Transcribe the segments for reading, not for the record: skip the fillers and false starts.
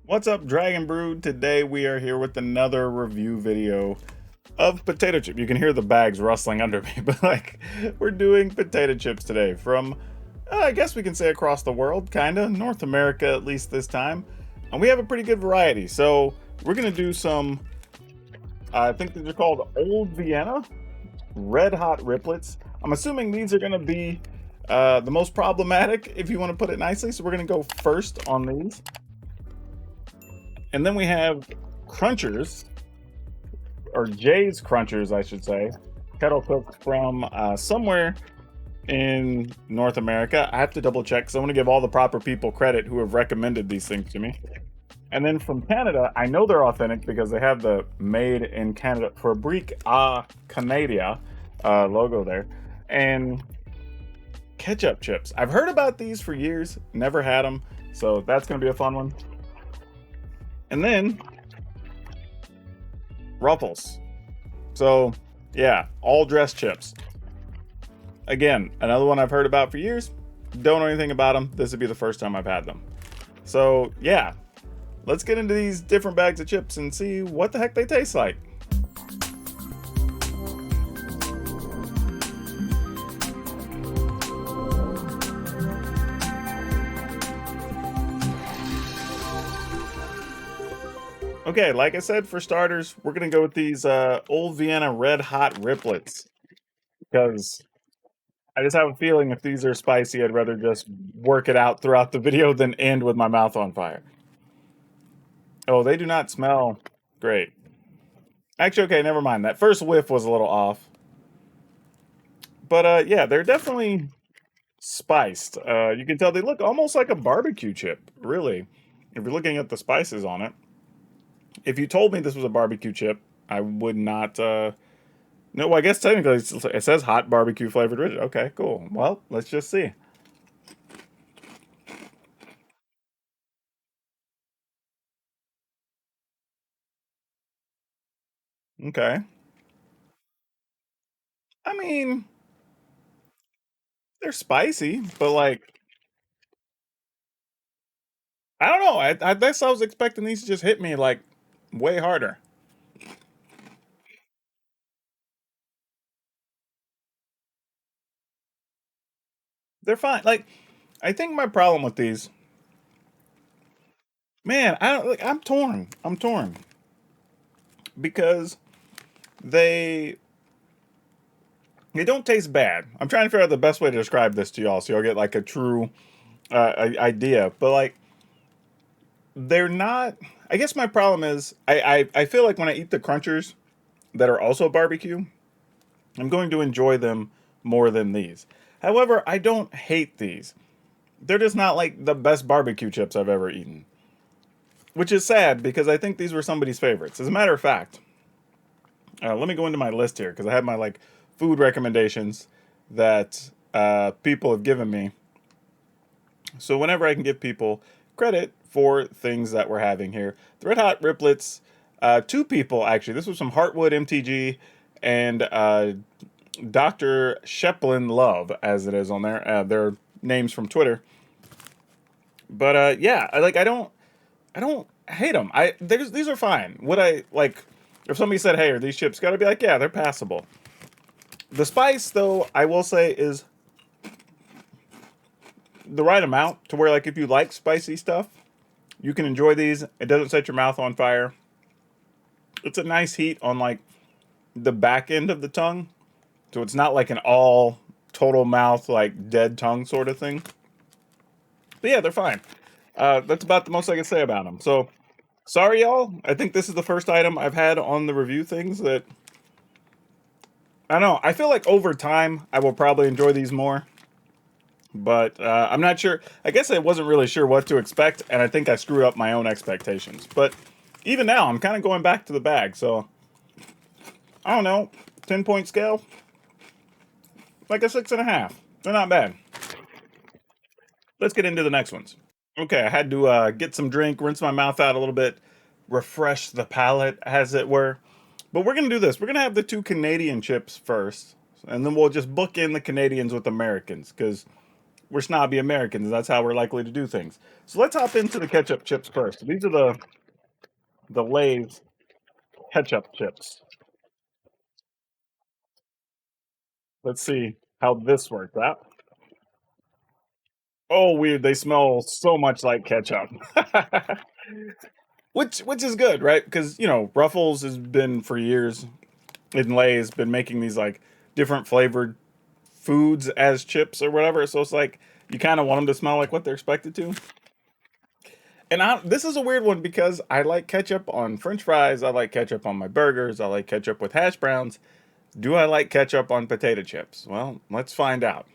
What's up, Dragon Brood? Today we are here with another review video of potato chip. You can hear the bags rustling under me, but we're doing potato chips today from, I guess we can say across the world, kinda North America at least this time, and we have a pretty good variety. So we're gonna do some. I think these are called Old Vienna Red Hot Riplets. I'm assuming these are gonna be the most problematic, if you want to put it nicely. So we're gonna go first on these. And then we have Krunchers, or Jay's Krunchers, I should say. Kettle cooked from somewhere in North America. I have to double check because I want to give all the proper people credit who have recommended these things to me. And then from Canada, I know they're authentic because they have the made in Canada, Fabrique à Canada logo there. And Ketchup Chips. I've heard about these for years, never had them. So that's going to be a fun one. And then Ruffles. So yeah, all dress chips. Again, another one I've heard about for years. Don't know anything about them. This would be the first time I've had them. So yeah, let's get into these different bags of chips and see what the heck they taste like. Okay, like I said, for starters, we're gonna go with these Old Vienna Red Hot Riplets because I just have a feeling if these are spicy, I'd rather just work it out throughout the video than end with my mouth on fire. Oh, they do not smell great. Actually, okay, never mind. That first whiff was a little off. But yeah, they're definitely spiced. You can tell they look almost like a barbecue chip, really, if you're looking at the spices on it. If you told me this was a barbecue chip, I would not. No, well, I guess technically it says hot barbecue flavored rigid. Okay, cool. Well, let's just see. Okay. I mean, they're spicy, but I don't know. I guess I was expecting these to just hit me like way harder. They're fine. Like, I think my problem with these, man, I don't. Like, I'm torn. I'm torn because they they don't taste bad. I'm trying to figure out the best way to describe this to y'all, so you'll get like a true idea. But like, they're not. I guess my problem is I feel like when I eat the crunchers that are also barbecue, I'm going to enjoy them more than these. However, I don't hate these. They're just not like the best barbecue chips I've ever eaten, which is sad because I think these were somebody's favorites. As a matter of fact, let me go into my list here because I have my like food recommendations that people have given me. So whenever I can give people credit for things that we're having here, the Red Hot Riplets, two people actually. This was from Heartwood MTG and Dr. Sheplin Love, as it is on there. Their names from Twitter. But yeah, I don't hate them. These are fine. Would I like if somebody said, "Hey, are these chips?" Got to be like, yeah, they're passable. The spice, though, I will say is the right amount to where like if you like spicy stuff, you can enjoy these. It doesn't set your mouth on fire. It's a nice heat on like the back end of the tongue, so it's not like an all total mouth like dead tongue sort of thing. But yeah, they're fine. That's about the most I can say about them. So sorry, y'all. I think this is the first item I've had on the review things that I don't know. I feel like over time I will probably enjoy these more, but I'm not sure. I guess I wasn't really sure what to expect, and I think I screwed up my own expectations. But even now, I'm kind of going back to the bag. So I don't know. 10-point scale, like a 6.5. They're not bad. Let's get into the next ones. Okay, I had to get some drink, rinse my mouth out a little bit, refresh the palate, as it were. But we're gonna do this. We're gonna have the two Canadian chips first, and then we'll just book in the Canadians with Americans because we're snobby Americans. That's how we're likely to do things. So let's hop into the ketchup chips first. These are the Lay's ketchup chips. Let's see how this works out. Oh, weird. They smell so much like ketchup. Which is good, right? Because, Ruffles has been for years in Lay's been making these like different flavored foods as chips or whatever. So it's like you kind of want them to smell like what they're expected to. And this is a weird one because I like ketchup on French fries. I like ketchup on my burgers. I like ketchup with hash browns. Do I like ketchup on potato chips? Well, let's find out.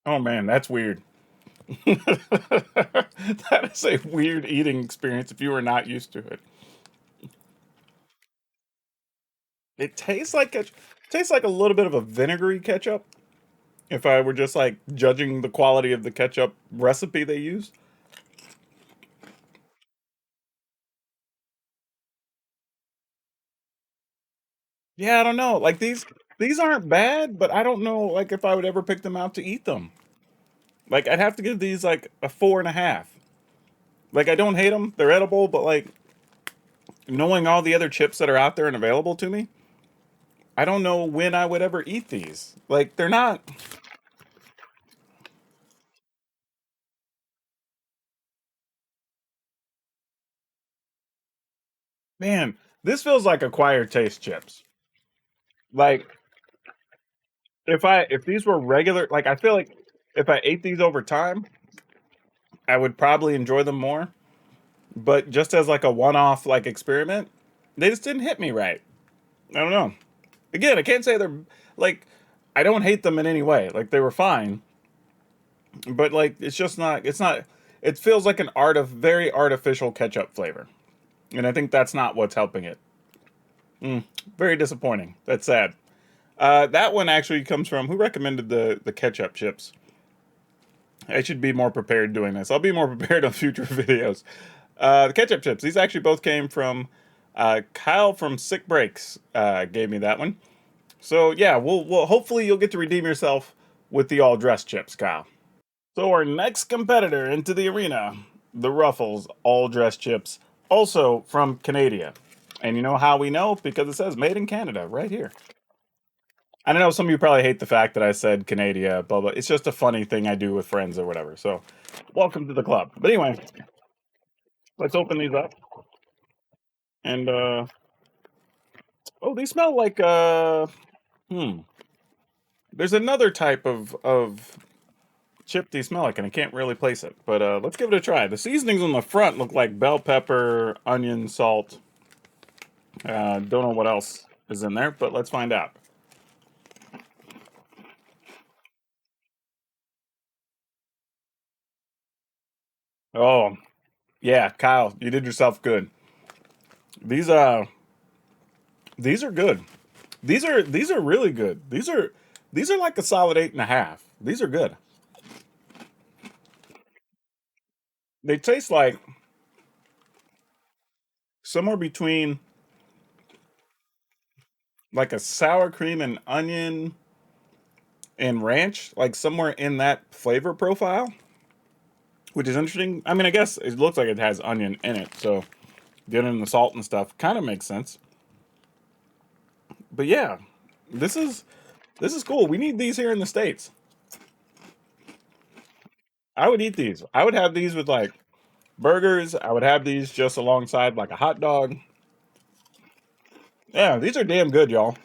Oh man, that's weird. That is a weird eating experience if you are not used to it. It tastes like ketchup. Tastes like a little bit of a vinegary ketchup. If I were just like judging the quality of the ketchup recipe they used. Yeah, I don't know. Like these aren't bad, but I don't know like if I would ever pick them out to eat them. Like I'd have to give these like a 4.5. Like I don't hate them; they're edible, but like knowing all the other chips that are out there and available to me, I don't know when I would ever eat these. Like they're not. Man, this feels like acquired taste chips. Like if these were regular, like I feel like if I ate these over time, I would probably enjoy them more. But just as like a one-off like experiment, they just didn't hit me right. I don't know. Again, I can't say they're like I don't hate them in any way. Like they were fine, but like it's just not. It's not. It feels like an very artificial ketchup flavor, and I think that's not what's helping it. Very disappointing. That's sad. That one actually comes from who recommended the ketchup chips. I should be more prepared doing this. I'll be more prepared on future videos. The ketchup chips. These actually both came from Kyle from Sick Breaks. Gave me that one. So yeah, we'll hopefully you'll get to redeem yourself with the all dressed chips, Kyle. So our next competitor into the arena, the Ruffles all dressed chips, also from Canada. And you know how we know? Because it says made in Canada right here. I know some of you probably hate the fact that I said Canada, blah blah. It's just a funny thing I do with friends or whatever. So, welcome to the club. But anyway, let's open these up. And oh, these smell like hmm. There's another type of chip these smell like, and I can't really place it. But let's give it a try. The seasonings on the front look like bell pepper, onion, salt. Don't know what else is in there, but let's find out. Oh, yeah, Kyle, you did yourself good. These these are good. These are really good. These are like a solid 8.5. These are good. They taste like somewhere between like a sour cream and onion and ranch, like somewhere in that flavor profile, which is interesting. I mean, I guess it looks like it has onion in it, so the onion and the salt and stuff kind of makes sense. But yeah, this is this is cool. We need these here in the States. I would eat these. I would have these with like burgers. I would have these just alongside like a hot dog. Yeah, these are damn good, y'all.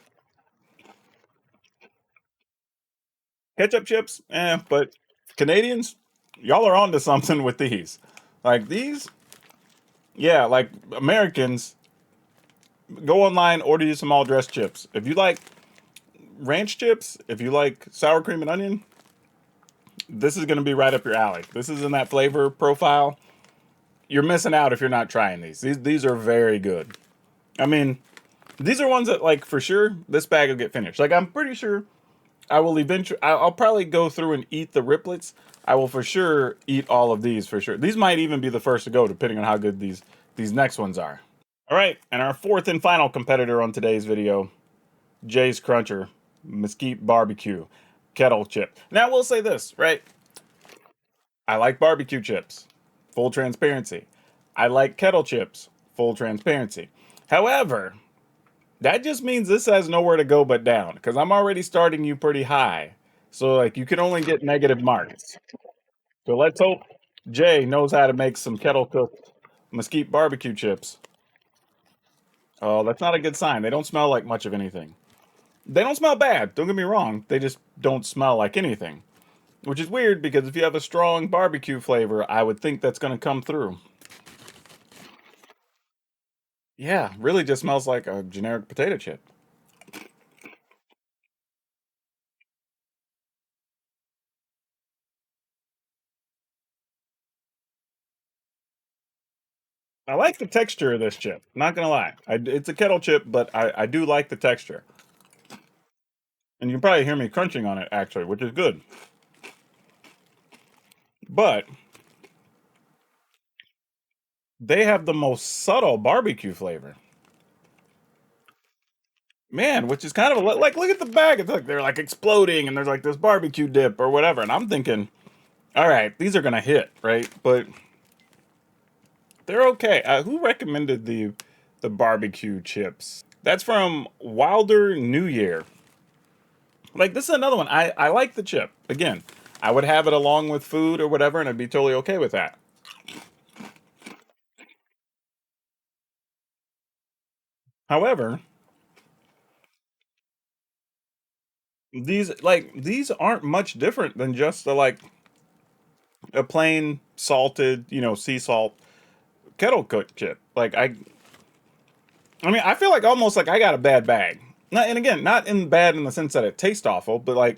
Ketchup chips, but Canadians, y'all are onto something with these. Like these, yeah, like Americans, go online, order you some all dressed chips. If you like ranch chips, if you like sour cream and onion, this is going to be right up your alley. This is in that flavor profile. You're missing out if you're not trying these. These are very good. I mean, these are ones that like for sure this bag will get finished. Like I'm pretty sure I will eventually. I'll probably go through and eat the riplets. I will for sure eat all of these for sure. These might even be the first to go, depending on how good these next ones are. All right, and our fourth and final competitor on today's video, Jay's Cruncher, Mesquite Barbecue, Kettle Chip. Now, we'll say this, right? I like barbecue chips, full transparency. I like Kettle chips, full transparency. However, that just means this has nowhere to go but down, because I'm already starting you pretty high. So, like, you can only get negative marks. So let's hope Jay knows how to make some kettle cooked mesquite barbecue chips. Oh, that's not a good sign. They don't smell like much of anything. They don't smell bad, don't get me wrong. They just don't smell like anything. Which is weird because if you have a strong barbecue flavor, I would think that's going to come through. Yeah, really just smells like a generic potato chip. I like the texture of this chip, not gonna lie. It's a kettle chip, but I do like the texture. And you can probably hear me crunching on it, actually, which is good. But they have the most subtle barbecue flavor. Man, which is kind of like, look at the bag. It's like they're like exploding and there's like this barbecue dip or whatever. And I'm thinking, all right, these are gonna hit, right? But they're okay. Who recommended the barbecue chips? That's from Wilder New Year. Like, this is another one. I like the chip. Again, I would have it along with food or whatever, and I'd be totally okay with that. However, these aren't much different than just a plain salted, sea salt kettle cooked chip. I mean, I feel like almost like I got a bad bag. And again, not in bad in the sense that it tastes awful, but like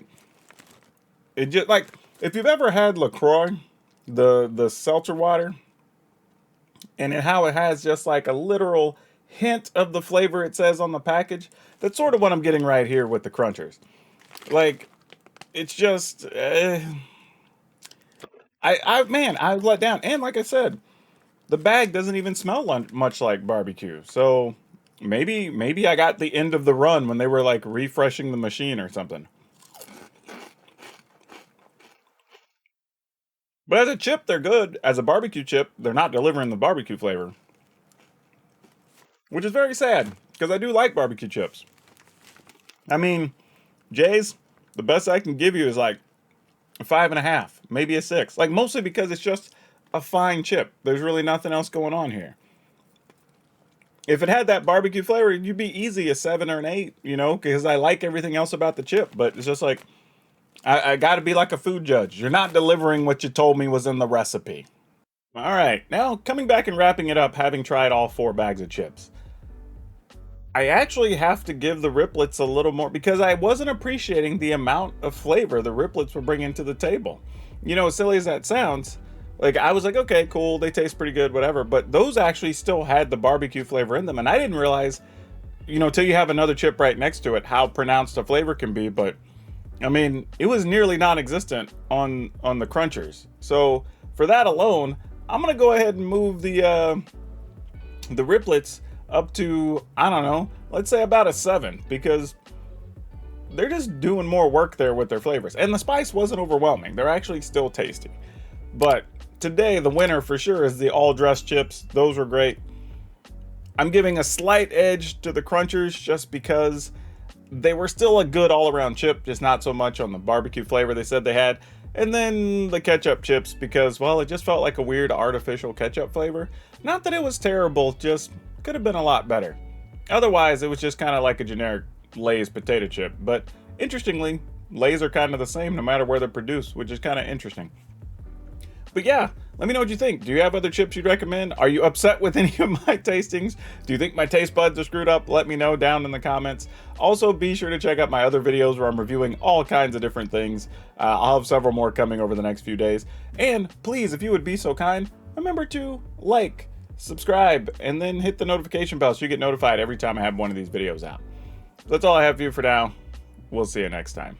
it just like if you've ever had LaCroix, the seltzer water, and how it has just like a literal hint of the flavor it says on the package. That's sort of what I'm getting right here with the Krunchers. Like, it's just, man, I was let down. And like I said, the bag doesn't even smell much like barbecue. So maybe I got the end of the run when they were like refreshing the machine or something. But as a chip, they're good. As a barbecue chip, they're not delivering the barbecue flavor, which is very sad because I do like barbecue chips. I mean, Jay's, the best I can give you is like a 5.5, maybe a 6. Like, mostly because it's just a fine chip. There's really nothing else going on here. If it had that barbecue flavor, you'd be easy a 7 or an 8, because I like everything else about the chip. But it's just like, I got to be like a food judge. You're not delivering what you told me was in the recipe. All right, now coming back and wrapping it up, having tried all 4 bags of chips. I actually have to give the Riplets a little more because I wasn't appreciating the amount of flavor the Riplets were bringing to the table. As silly as that sounds, like I was like, okay, cool, they taste pretty good, whatever. But those actually still had the barbecue flavor in them, and I didn't realize, till you have another chip right next to it, how pronounced the flavor can be. But I mean, it was nearly non-existent on the Krunchers. So for that alone, I'm gonna go ahead and move the Riplets up to, I don't know, let's say about a 7, because they're just doing more work there with their flavors. And the spice wasn't overwhelming. They're actually still tasty. But today, the winner for sure is the all-dressed chips. Those were great. I'm giving a slight edge to the Krunchers just because they were still a good all-around chip, just not so much on the barbecue flavor they said they had. And then the ketchup chips because, well, it just felt like a weird artificial ketchup flavor. Not that it was terrible, just could have been a lot better. Otherwise, it was just kind of like a generic Lay's potato chip. But interestingly, Lay's are kind of the same no matter where they're produced, which is kind of interesting. But yeah, let me know what you think. Do you have other chips you'd recommend? Are you upset with any of my tastings? Do you think my taste buds are screwed up? Let me know down in the comments. Also, be sure to check out my other videos where I'm reviewing all kinds of different things. I'll have several more coming over the next few days. And please, if you would be so kind, remember to like, subscribe, and then hit the notification bell so you get notified every time I have one of these videos out. That's all I have for you for now. We'll see you next time.